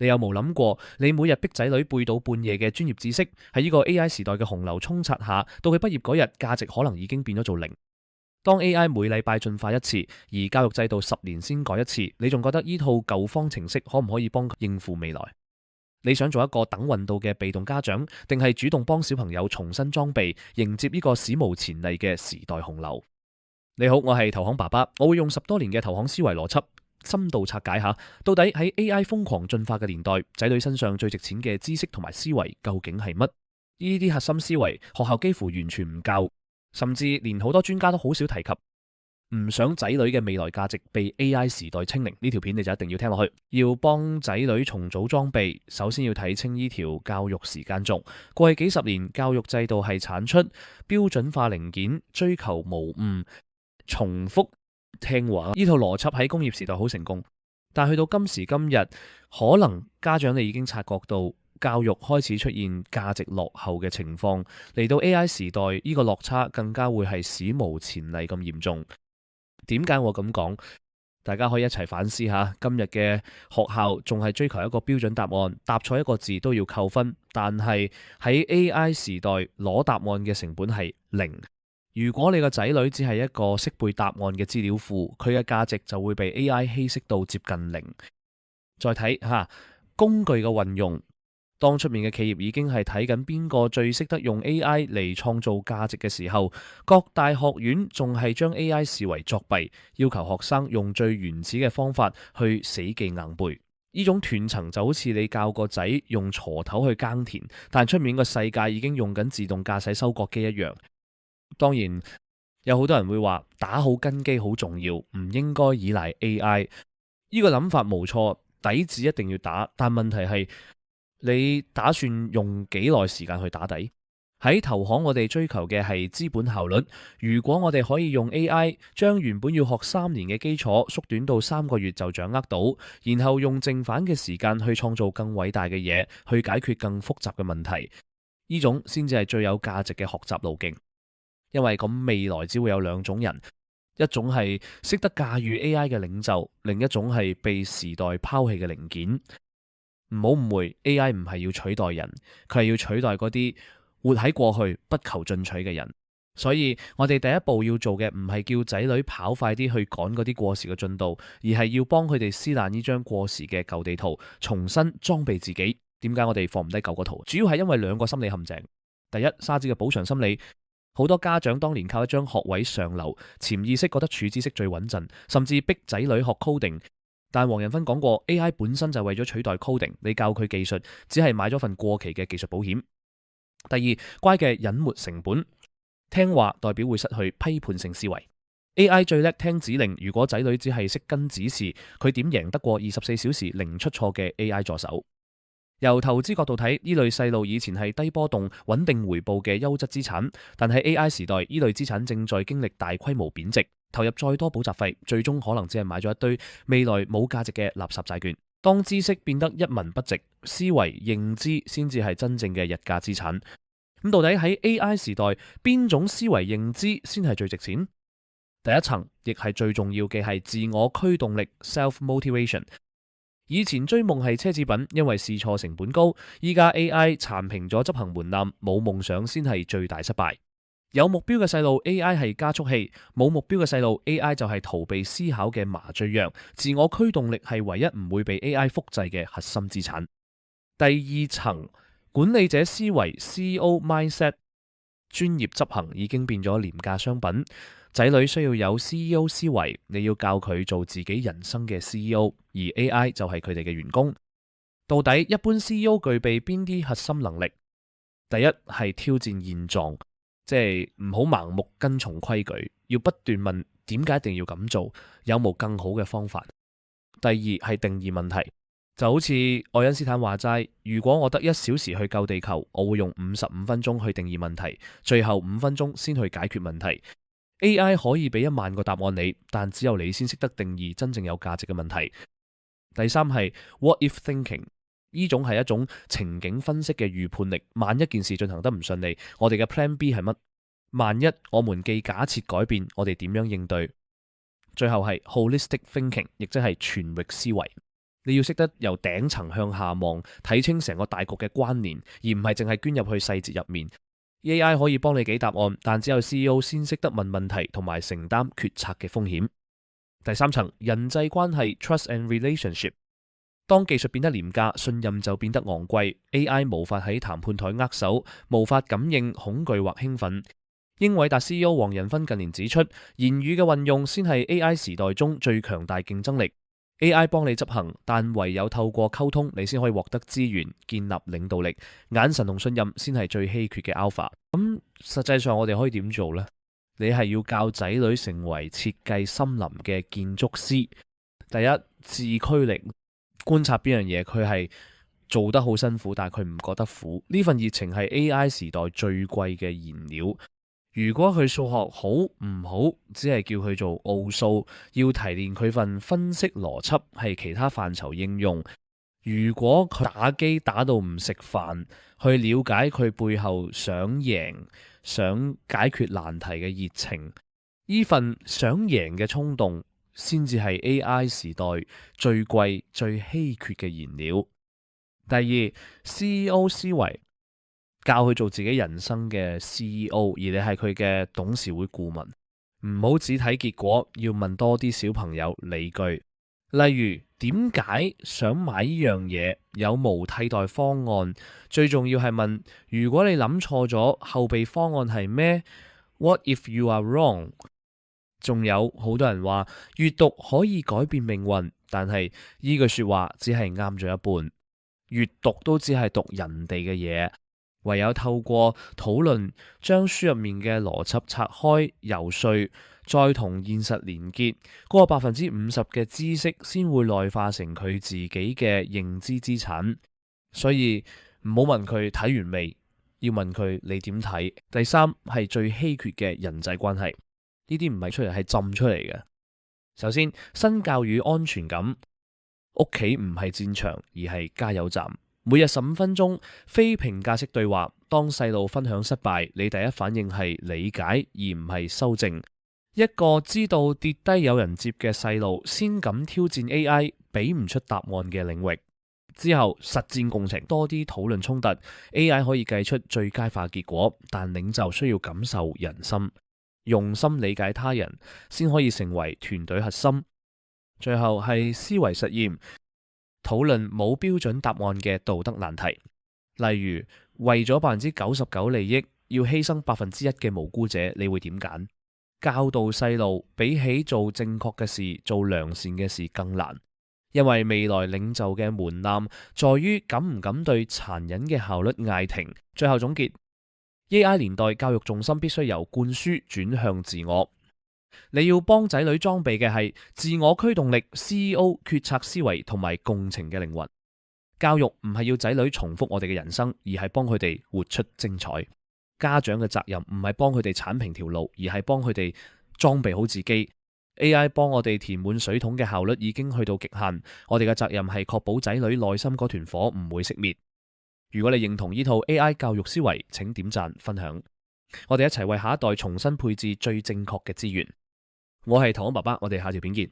你有冇諗過，你每日逼仔女背到半夜嘅專業知識，喺呢個 AI 時代嘅洪流沖刷下，到佢畢業嗰日，價值可能已經變咗做零。當 AI 每禮拜進化一次，而教育制度10年先改一次，你仲覺得呢套舊方程式可唔可以幫佢應付未來？你想做一個等運到嘅被動家長，定係主動幫小朋友重新裝備，迎接呢個史無前例嘅時代洪流？你好，我係投行爸爸，我會用10多年嘅投行思維邏輯，深度拆解下，到底喺 AI 瘋狂進化嘅年代，仔女身上最值錢嘅知識同埋思維究竟係乜？呢啲核心思維，學校幾乎完全唔教，甚至連好多專家都好少提及。唔想仔女嘅未來價值被 AI 時代清零，呢條片你就一定要聽落去。要幫仔女重組裝備，首先要睇清呢條教育時間軸。過去幾十年，教育制度係產出標準化零件，追求無誤、重複、聽話。呢套邏輯喺工業時代好成功，但去到今時今日，可能家長你已經察覺到教育開始出現價值落後嘅情況。嚟到 AI 時代，呢個落差更加會係史無前例咁嚴重。點解我咁講？大家可以一齊反思下。今日嘅學校仲係追求一個標準答案，答錯一個字都要扣分。但係喺 AI 時代，攞答案嘅成本係零。如果你個仔女只係一個識背答案嘅資料庫，佢嘅價值就會被 AI 稀釋到接近零。再睇下工具嘅運用。當出面嘅企業已經係睇緊邊個最識得用 AI 嚟創造價值嘅時候，各大學院仲係將 AI 視為作弊，要求學生用最原始嘅方法去死記硬背。呢種斷層就好似你教個仔用鋤頭去耕田，但出面個世界已經用緊自動駕駛收割機一樣。當然有好多人會話打好根基好重要，唔應該依賴 AI。呢個諗法冇錯，底子一定要打，但問題係，你打算用幾耐時間去打底？喺投行我哋追求嘅係資本效率。如果我哋可以用 AI 將原本要學3年嘅基礎縮短到3個月就掌握到，然後用剩返嘅時間去創造更偉大嘅嘢，去解決更複雜嘅問題，呢種先至係最有價值嘅學習路徑。因為咁未來只會有2種人，一種係識得駕馭 AI 嘅領袖，另一種係被時代拋棄嘅零件。唔好誤會 ，AI 唔係要取代人，佢係要取代嗰啲活喺過去不求進取嘅人。所以我哋第一步要做嘅唔係叫仔女跑快啲去趕嗰啲過時嘅進度，而係要幫佢哋撕爛呢張過時嘅舊地圖，重新裝備自己。點解我哋放唔低舊個圖？主要係因為2個心理陷阱。第一，沙子嘅補償心理，好多家長當年靠一張學位上流，潛意識覺得儲知識最穩陣，甚至逼仔女學 coding。但黃仁勳講過 ，AI 本身就係為咗取代 coding， 你教佢技術，只係買咗份過期嘅技術保險。第二，乖嘅隱沒成本，聽話代表會失去批判性思維。AI 最叻聽指令，如果仔女只係識跟指示，佢點贏得過24小時零出錯嘅 AI 助手？由投資角度睇，呢類細路以前係低波動、穩定回報嘅優質資產，但喺 AI 時代，呢類資產正在經歷大規模貶值。投入再多補習費，最終可能只係買咗一堆未來冇價值嘅垃圾債券。當知識變得一文不值，思維認知先至係真正嘅日價資產。咁到底喺 AI 時代，邊種思維認知先係最值錢？第一層亦係最重要嘅係自我驅動力 （self-motivation）。以前追夢係奢侈品，因為試錯成本高。依家 AI 鏟平咗執行門檻，冇夢想先係最大失敗。有目標嘅細路 AI 係加速器，冇目標嘅細路 AI 就係逃避思考嘅麻醉藥。自我驅動力係唯一唔會被 AI 複製嘅核心資產。第二層，管理者思維 CEO mindset， 專業執行已經變咗廉價商品。仔女需要有 CEO 思維，你要教佢做自己人生嘅 CEO， 而 AI 就係佢哋嘅員工。到底一般 CEO 具備邊啲核心能力？第一係挑戰現狀。即係唔好盲目跟從規矩，要不斷問點解一定要咁做，有冇更好嘅方法？第二係定義問題，就好似愛因斯坦話齋，如果我得1小時去救地球，我會用55分鐘去定義問題，最後5分鐘先去解決問題。AI 可以俾1萬個答案你，但只有你先識得定義真正有價值嘅問題。第三係 What if thinking。呢種係一種情景分析嘅預判力。萬一件事進行得唔順利，我哋嘅 Plan B 係乜？萬一我們既假設改變，我哋點樣應對？最後係 holistic thinking， 亦即係全域思維。你要識得由頂層向下望，睇清成個大局嘅關聯，而唔係淨係捐入去細節入面。AI 可以幫你幾答案，但只有 CEO 先識得問問題同埋承擔決策嘅風險。第三層，人際關係 Trust and Relationship。當技術變得廉價，信任就變得昂貴。AI 無法喺談判台握手，無法感應恐懼或興奮。英偉達 CEO 黃仁勳近年指出，言語嘅運用先係 AI 時代中最強大競爭力。AI 幫你執行，但唯有透過溝通，你先可以獲得資源，建立領導力。眼神同信任先係最稀缺嘅 alpha。咁實際上我哋可以點做呢？你係要教仔女成為設計森林嘅建築師。第一，自驅力，觀察邊樣嘢佢係做得好辛苦，但係佢唔覺得苦。呢份熱情係 AI 時代最貴嘅燃料。如果佢數學好唔好，只係叫佢做奧數，要提煉佢份分析邏輯係其他範疇應用。如果佢打機打到唔食飯，去了解佢背後想贏、想解決難題嘅熱情，呢份想贏嘅衝動，先至係 AI 時代最貴、最稀缺嘅燃料。第二， CEO 思維。教佢做自己人生嘅 CEO， 而你係佢嘅董事會顧問，唔好只睇結果，要問多啲小朋友理據。例如，點解想買呢樣嘢？有無替代方案？最重要係問，如果你諗錯咗，後備方案係咩？What if you are wrong？ 仲有好多人話閱讀可以改變命運，但係呢句說話只係啱咗一半。閱讀都只係讀人哋嘅嘢。唯有透過討論，將書入面嘅邏輯拆開、游說，再同現實連結，嗰個50%嘅知識先會內化成佢自己嘅認知資產。所以唔好問佢睇完未，要問佢你點睇。第三係最稀缺嘅人際關係，呢啲唔係出嚟，係浸出嚟嘅。首先，新教育安全感，屋企唔係戰場，而係加油站。每日15分鐘非評價式對話，當細路分享失敗，你第一反應係理解而唔係修正。一個知道跌低有人接嘅細路，先敢挑戰 AI 俾唔出答案嘅領域。之後實戰共情，多啲討論衝突。AI 可以計出最佳化結果，但領袖需要感受人心，用心理解他人，先可以成為團隊核心。最後係思維實驗。討論冇標準答案嘅道德難題，例如為咗99%利益，要犧牲1%嘅無辜者，你會點揀？教導細路比起做正確嘅事，做良善嘅事更難，因為未來領袖嘅門檻在於敢唔敢對殘忍嘅效率嗌停。最後總結， AI 年代教育重心必須由灌輸轉向自我。你要幫仔女裝備嘅係自我驅動力、CEO 決策思維同埋共情嘅靈魂。教育唔係要仔女重複我哋嘅人生，而係幫佢哋活出精彩。家長嘅責任唔係幫佢哋鏟平條路，而係幫佢哋裝備好自己。AI 幫我哋填滿水桶嘅效率已經去到極限，我哋嘅責任係確保仔女內心嗰團火唔會熄滅。如果你認同呢套 AI 教育思維，請點讚分享，我哋一齊為下一代重新配置最正確嘅資源。我係唐安爸爸，我哋下條片見。